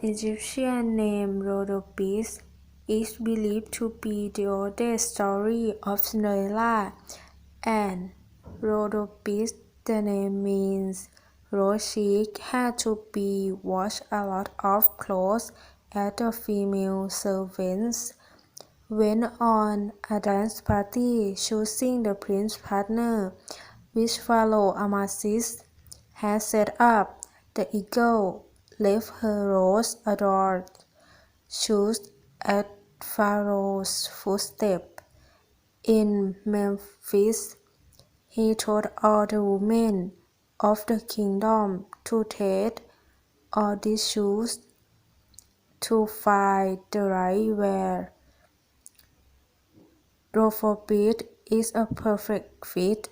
Egyptian named Rhodopis is believed to be the oldest story of Cinderella, and Rhodopis, the name means rose cheek, had to be washed a lot of clothes as the female servants went on a dance party, choosing the prince partner, which Pharaoh Amasis had set up. The eagle left her rose adorned shoes at Pharaoh's footsteps. In Memphis, he told all the women of the kingdom to take all these shoes to find the right wear. Rhodope is a perfect fit.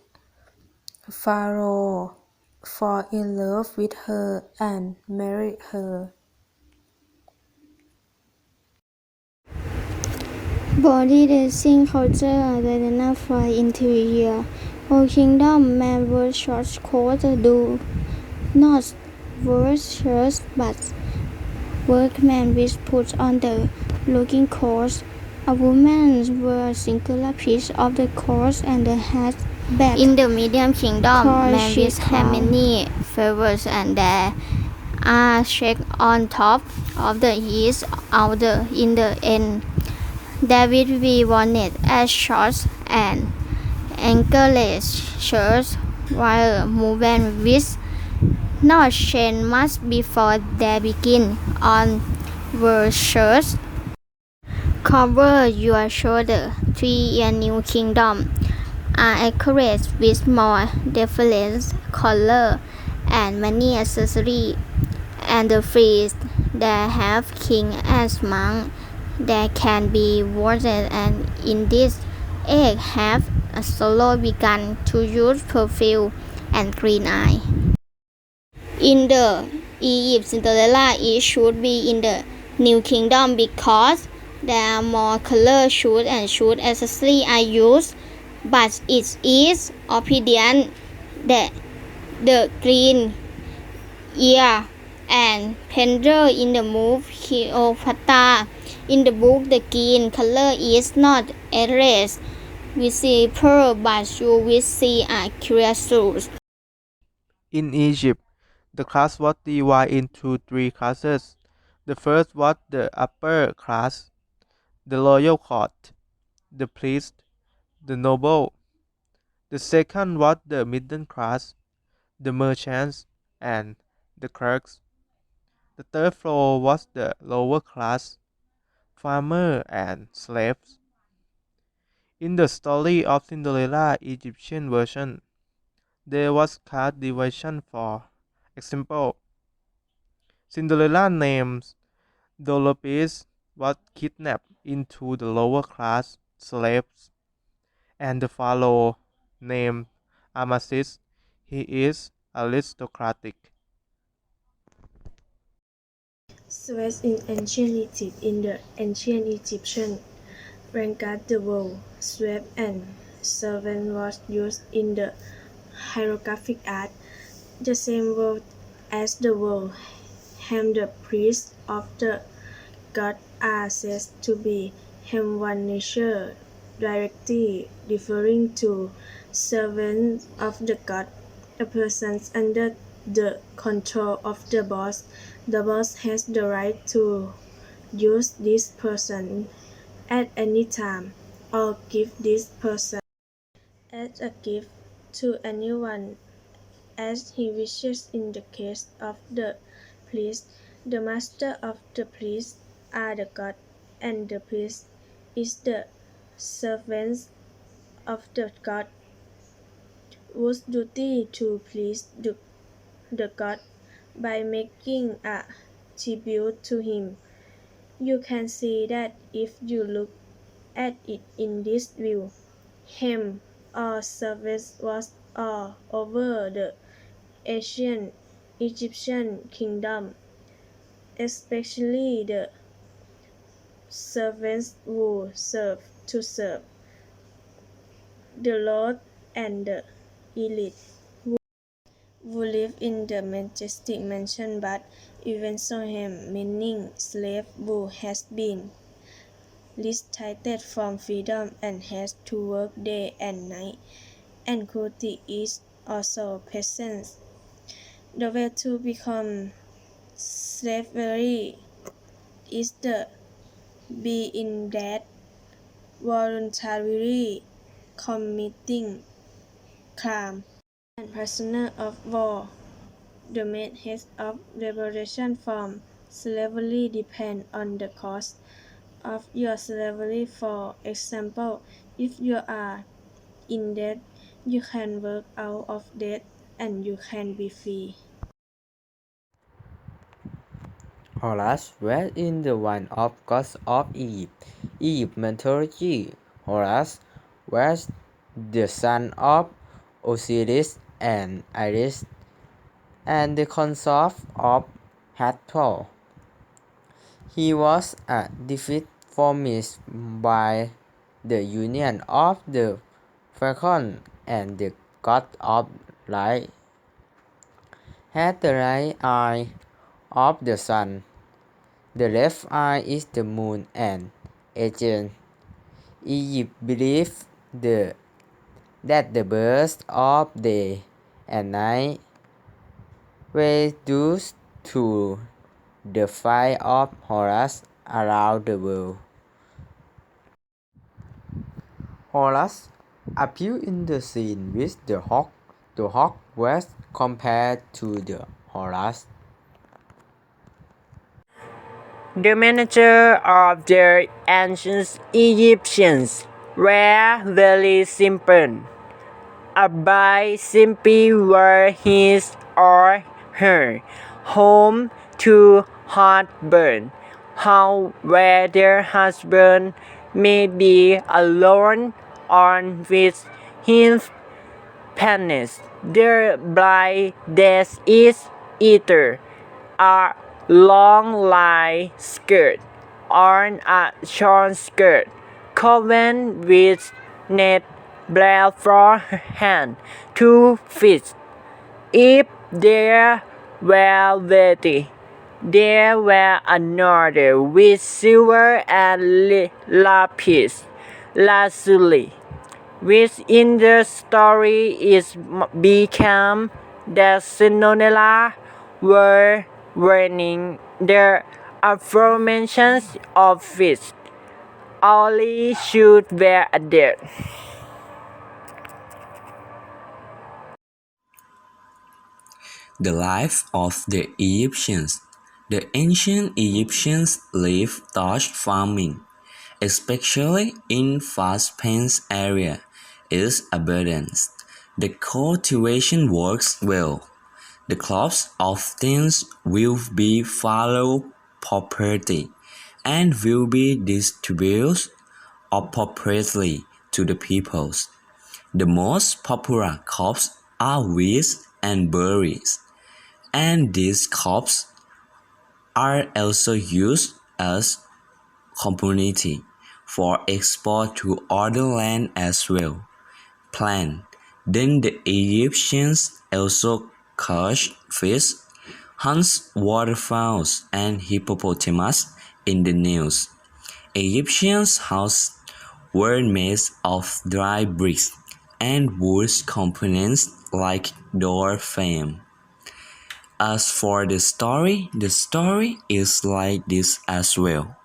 Pharaoh fall in love with her and married her. Body dressing culture identify interior. Old Kingdom men wear short coats do not wear shirts but workmen which put on the looking coat. A woman wears a singular piece of the coat and the hat back. In the Medium Kingdom, men wear have many favors and there are checks on top of the east outer in the end. David V. wanted as shorts and ankleless shirts, while movement with not chain much before they begin on were shirts. Cover your shoulder. 3 in New Kingdom are accurate with more definite color and many accessories, and the frieze they have king as monk. They can be watered and in this egg have a solo begun to use perfume and green eye. In the Egypt Cinderella it should be in the New Kingdom because there are more color shoes and shoes accessories are used, but it is obedient that the green ear and Pender in the movie Cleopatra. In the book, the green color is not erased visible, but you will see a curious. In Egypt, the class was divided into three classes. The first was the upper class, the royal court, the priest, the noble. The second was the middle class, the merchants, and the clerks. The third floor was the lower class, farmer and slaves. In the story of Cinderella Egyptian version, there was caste division. For example, Cinderella named Dolopes was kidnapped into the lower class slaves, and the pharaoh named Amasis, he is aristocratic. Slaves in ancient Egypt. In the ancient Egyptian ranked the world, slave and servant was used in the hieroglyphic art, the same word as the word Ham. The priests of the god are said to be Ham one nature, directly referring to servants of the god, a person under the control of the boss. The boss has the right to use this person at any time or give this person as a gift to anyone as he wishes. In the case of the priest, the master of the priest are the god, and the priest is the servant of the god, whose duty to please the god by making a tribute to him. You can see that if you look at it in this view. Hem or service was all over the ancient Egyptian kingdom, especially the servants who serve the lord and the elite who lived in the majestic mansion, but even so him, meaning slave who has been restricted from freedom and has to work day and night, and cruelty is also present. The way to become slavery is the be in that voluntarily committing crime and prisoner of war. The methods of liberation from slavery depend on the cost of your slavery. For example, if you are in debt, you can work out of debt and you can be free. Horus was in the one of gods of Egypt. Egypt mythology. Horus was the son of Osiris and Isis, and the consort of Hathor. He was a defeat promised by the union of the falcon and the god of light. Had the right eye of the sun. The left eye is the moon and Ancient Egypt believed that the birth of day and night were due to the fire of Horus around the world. Horus appeared in the scene with the hawk. The hawk was compared to the Horus. The manager of the ancient Egyptians were very simple. A bride simply were his or her home to husband. How where their husband may be alone or with his penis. Their bride dress is either a long line skirt or a short skirt covered with net black from hand to feet. If they were dirty, there were another with silver and lapis lazuli. Within the story is became the Cinderella were wearing the aforementioned outfits. Only should wear a dead. The life of the Egyptians. The ancient Egyptians lived dutch farming, especially in fast-paced area, is abundant. The cultivation works well. The crops often will be follow property and will be distributed appropriately to the peoples. The most popular crops are wheat and berries, and these crops are also used as commodity for export to other land as well. Plant. Then the Egyptians also caught fish, hunts waterfowls and hippopotamus in the Nile. Egyptians' houses were made of dry bricks and wood components like door frame. As for the story is like this as well.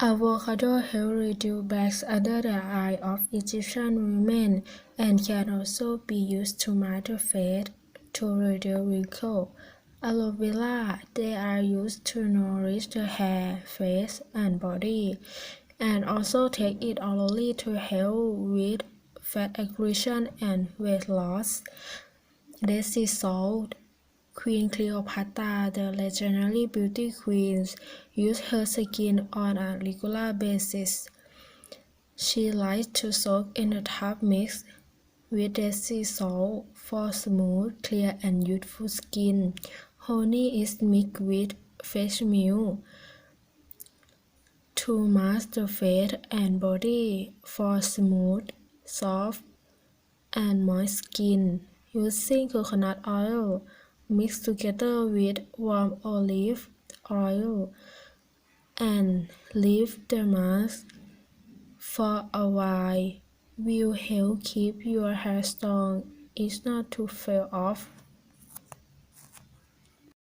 Avocado help reduce bags under the eye of Egyptian women and can also be used to mask the face to reduce wrinkles. Aloe vera, they are used to nourish the hair, face, and body, and also take it orally to help with fat accretion and weight loss. Dead sea salt. Queen Cleopatra, the legendary beauty queen, used her skin on a regular basis. She liked to soak in a tub mixed with Dead sea salt for smooth, clear, and youthful skin. Honey is mixed with fresh milk to mask the face and body for smooth, soft, and moist skin. Using coconut oil mixed together with warm olive oil and leave the mask for a while will help keep your hair strong. It's not to fall off.